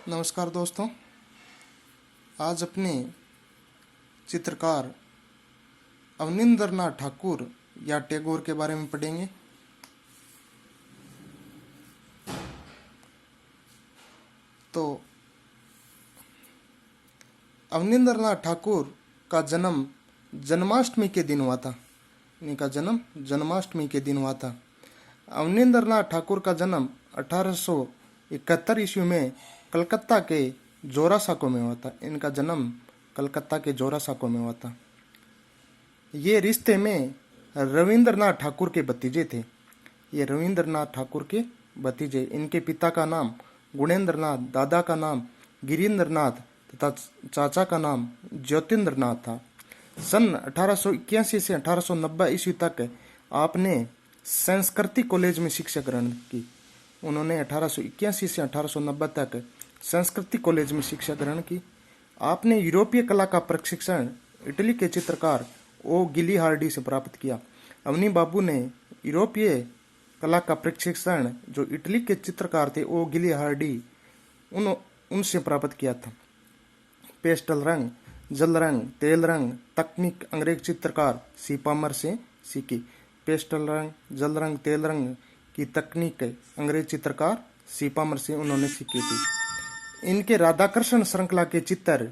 नमस्कार दोस्तों। आज अपने चित्रकार अवनींद्रनाथ ठाकुर या टैगोर के बारे में पढ़ेंगे। तो अवनींद्रनाथ ठाकुर का जन्म जन्माष्टमी के दिन हुआ था। इनका जन्म जन्माष्टमी के दिन हुआ था। अवनींद्रनाथ ठाकुर का जन्म 1871 ईस्वी में कलकत्ता के जोरासाको में हुआ था। इनका जन्म कलकत्ता के जोरासाको में हुआ था। ये रिश्ते में रविंद्रनाथ ठाकुर के भतीजे थे। ये रविंद्रनाथ ठाकुर के भतीजे। इनके पिता का नाम गुणेंद्रनाथ, दादा का नाम गिरीन्द्रनाथ तथा चाचा का नाम ज्योतिन्द्रनाथ था। सन 1881 से 1890 ईस्वी तक आपने संस्कृति कॉलेज में शिक्षा ग्रहण की। उन्होंने 1881 से 1890 तक संस्कृति कॉलेज में शिक्षा ग्रहण की। आपने यूरोपीय कला का प्रशिक्षण इटली के चित्रकार ओ गिलिहार्डी से प्राप्त किया। अवनी बाबू ने यूरोपीय कला का प्रशिक्षण जो इटली के चित्रकार थे ओ गिलिहार्डी उनसे प्राप्त किया था। पेस्टल रंग, जल रंग, तेल रंग तकनीक अंग्रेज चित्रकार सीपामर से सीखी। पेस्टल रंग, जल रंग, तेल रंग की तकनीक अंग्रेज चित्रकार सीपामर से उन्होंने सीखी थी। इनके राधाकृष्ण श्रृंखला के चित्र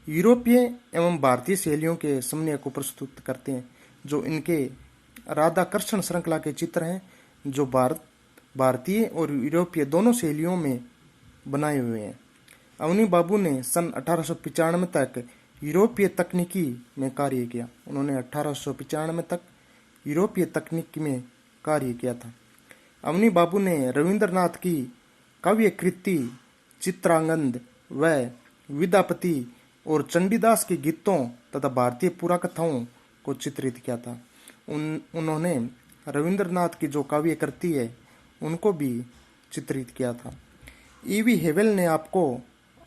यूरोपीय एवं भारतीय शैलियों के समन्वय को प्रस्तुत करते हैं। जो इनके राधाकृष्ण श्रृंखला के चित्र हैं जो भारतीय और यूरोपीय दोनों शैलियों में बनाए हुए हैं। अवनी बाबू ने सन 1895 तक यूरोपीय तकनीकी में कार्य किया। उन्होंने 1895 तक यूरोपीय तकनीकी में कार्य किया था। अवनी बाबू ने रविंद्रनाथ की काव्य कृति चित्रांगद व विद्यापति और चंडीदास के गीतों तथा भारतीय पुराकथाओं को चित्रित किया था। उन्होंने रविंद्रनाथ की जो काव्य कृति है उनको भी चित्रित किया था। ईवी हेवेल ने आपको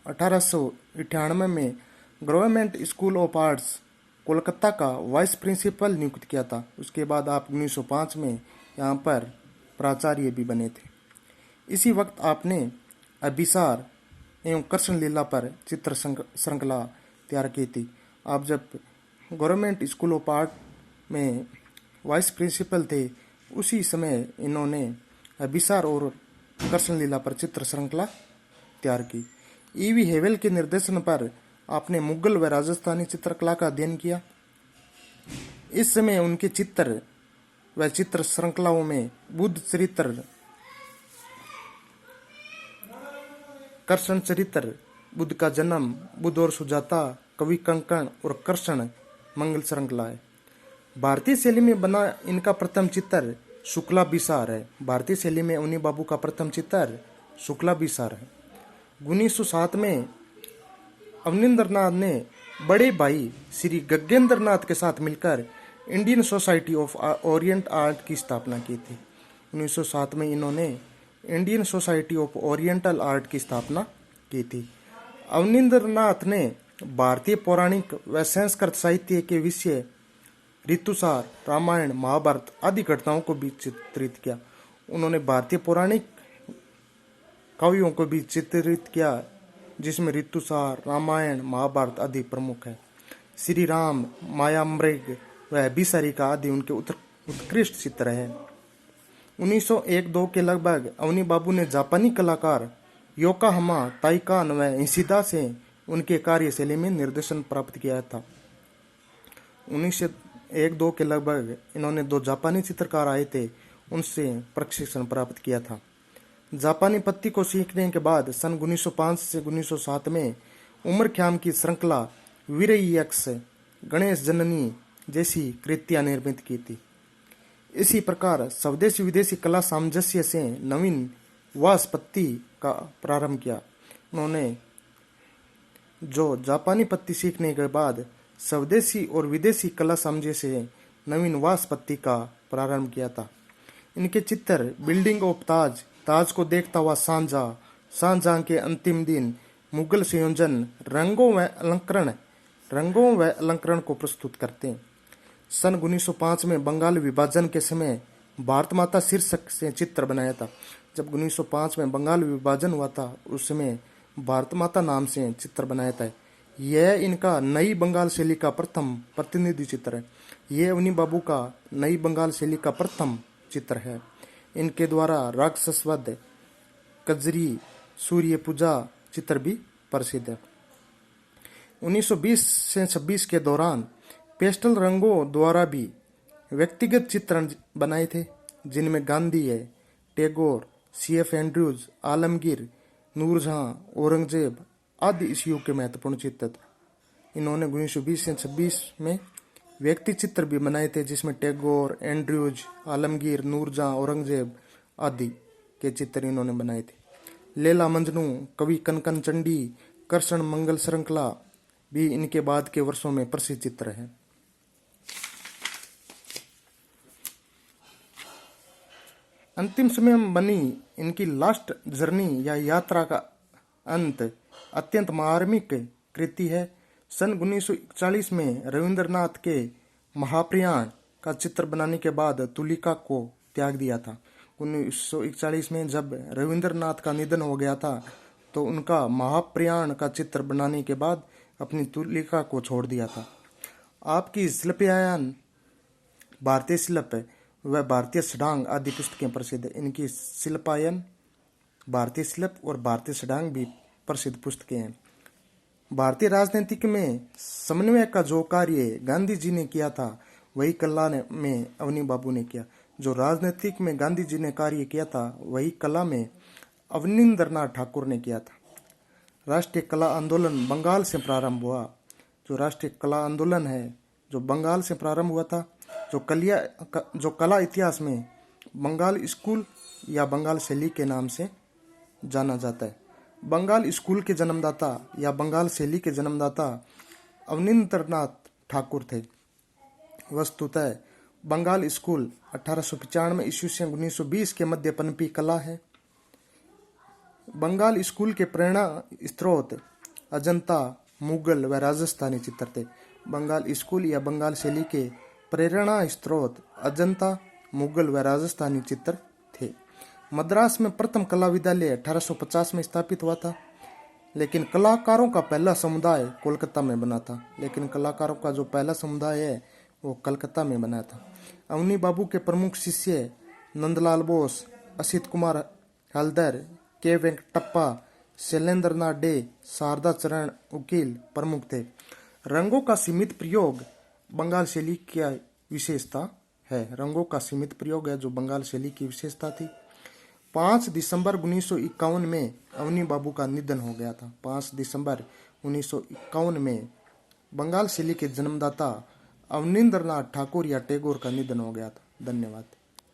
1898 में government school of arts Kolkata का वाइस प्रिंसिपल नियुक्त किया था। उसके बाद आप 1905 में यहाँ पर प्राचार्य भी बने थे। इसी वक्त आपने अभिसार एवं कृष्ण लीला पर चित्र श्रृंखला तैयार की थी। आप जब गवर्नमेंट स्कूल ऑफ आर्ट में वाइस प्रिंसिपल थे उसी समय इन्होंने अभिसार और कृष्ण लीला पर चित्र श्रृंखला तैयार की। ईवी हेवेल के निर्देशन पर आपने मुगल व राजस्थानी चित्रकला का अध्ययन किया। इस समय उनके चित्र व चित्र श्रृंखलाओं में बुद्ध चरित्र, कृष्ण चरित्र, बुद्ध का जन्म, बुद्ध और सुजाता, कवि कंकण और कृष्ण मंगल श्रृंखला है। भारतीय शैली में बना इनका प्रथम चित्र शुक्ला बिसार है। भारतीय शैली में अवनी बाबू का प्रथम चित्र शुक्ला बिसार है। 1907 में अवनींद्रनाथ ने बड़े भाई श्री गगनेंद्रनाथ के साथ मिलकर Indian society of Orient art की स्थापना की थी। 1907 में इन्होंने Indian society of oriental art की स्थापना की थी। अवनींद्रनाथ ने भारतीय पौराणिक व संस्कृत साहित्य के विषय ऋतुसार, रामायण, महाभारत आदि घटनाओं को भी चित्रित किया। उन्होंने भारतीय पौराणिक काव्यों को भी चित्रित किया जिसमें ऋतुसार, रामायण, महाभारत आदि प्रमुख है। श्री राम, मायामृग व अभिसारिका आदि उनके उत्कृष्ट चित्र है। 1901-2 के लगभग अवनी बाबू ने जापानी कलाकार योकोहामा ताइकान व इशिदा से उनके कार्यशैली में निर्देशन प्राप्त किया था। 1901-2 के लगभग इन्होंने 2 जापानी चित्रकार आए थे, उनसे प्रशिक्षण प्राप्त किया था। जापानी पत्ती को सीखने के बाद सन 1905 से 1907 में उमर ख्याम की श्रृंखला वीरयक्ष, गणेश जननी जैसी कृतियां निर्मित की थी। इसी प्रकार स्वदेशी विदेशी कला सामंजस्य से नवीन वासपत्ति का प्रारंभ किया। उन्होंने जो जापानी पत्ती सीखने के बाद स्वदेशी और विदेशी कला सामंजस्य से नवीन वासपत्ति का प्रारंभ किया था। इनके चित्र बिल्डिंग ऑफ ताज, ताज को देखता हुआ सांझा, सांझा के अंतिम दिन, मुगल संयोजन, रंगों व अलंकरण को प्रस्तुत करते हैं। सन 1905 में बंगाल विभाजन के समय भारत माता शीर्षक से चित्र बनाया था। जब 1905 में बंगाल विभाजन हुआ था उस समय भारत माता नाम से चित्र बनाया था। यह इनका नई बंगाल शैली का प्रथम प्रतिनिधि चित्र है। यह अवनी बाबू का नई बंगाल शैली का प्रथम चित्र है। इनके द्वारा राक्षसवध, कजरी, सूर्य पूजा चित्र भी प्रसिद्ध है। 1920 से 26 के दौरान पेस्टल रंगों द्वारा भी व्यक्तिगत चित्रण बनाए थे, जिनमें गांधी है, टैगोर, CF एंड्रूज, आलमगीर, नूरजहां, औरंगजेब आदि इस युग के महत्वपूर्ण चित्र थे। इन्होंने 1920 से 26 में व्यक्ति चित्र भी बनाए थे, जिसमें टैगोर, एंड्रूज, आलमगीर, नूरजहां, औरंगजेब आदि के चित्र इन्होंने बनाए थे। लैला मजनू, कवि कनकन चंडी, कृष्ण मंगल श्रृंखला भी इनके बाद के वर्षों में प्रसिद्ध चित्र है। अंतिम समय में बनी इनकी लास्ट जर्नी या यात्रा का अंत अत्यंत मार्मिक कृति है। सन 1941 में रविंद्रनाथ के महाप्रयाण का चित्र बनाने के बाद तुलिका को त्याग दिया था। 1941 में जब रविंद्रनाथ का निधन हो गया था, तो उनका महाप्रयाण का चित्र बनाने के बाद अपनी तुलिका को छोड़ दिया था। आपकी शिल्पायन, भारतीय शिल्प व भारतीय षडांग आदि पुस्तकें प्रसिद्ध है। इनकी शिल्पायन, भारतीय शिल्प और भारतीय षडांग भी प्रसिद्ध पुस्तकें हैं। भारतीय राजनीतिक में समन्वय का जो कार्य गांधी जी ने किया था, वही कला में अवनी बाबू ने किया। जो राजनीतिक में गांधी जी ने कार्य किया था, वही कला में अवनींद्रनाथ ठाकुर ने किया था। राष्ट्रीय कला आंदोलन बंगाल से प्रारंभ हुआ। जो राष्ट्रीय कला आंदोलन है, जो बंगाल से प्रारंभ हुआ था, जो कला इतिहास में बंगाल स्कूल या बंगाल शैली के नाम से जाना जाता है। बंगाल स्कूल के जन्मदाता या बंगाल शैली के जन्मदाता अवनींद्रनाथ ठाकुर थे। वस्तुतः बंगाल स्कूल 1895 ईस्वी से 1920 के मध्य पनपी कला है। बंगाल स्कूल के प्रेरणा स्रोत अजंता, मुगल व राजस्थानी चित्र थे। बंगाल स्कूल या बंगाल शैली के प्रेरणा स्रोत अजंता, मुगल व राजस्थानी चित्र थे। मद्रास में प्रथम कला विद्यालय 1850 में स्थापित हुआ था, लेकिन कलाकारों का पहला समुदाय कोलकाता में बना था। वो कलकत्ता में बना था। अवनी बाबू के प्रमुख शिष्य नंदलाल बोस, असित कुमार हल्दर, के वेंकटप्पा, शैलेंद्रनाथ डे, शारदा चरण उकील प्रमुख थे। रंगों का सीमित प्रयोग बंगाल शैली की विशेषता है। रंगों का सीमित प्रयोग है जो बंगाल शैली की विशेषता थी। 5 दिसंबर 1951 में अवनी बाबू का निधन हो गया था। 5 दिसंबर 1951 में बंगाल शैली के जन्मदाता अवनींद्रनाथ ठाकुर या टैगोर का निधन हो गया था। धन्यवाद।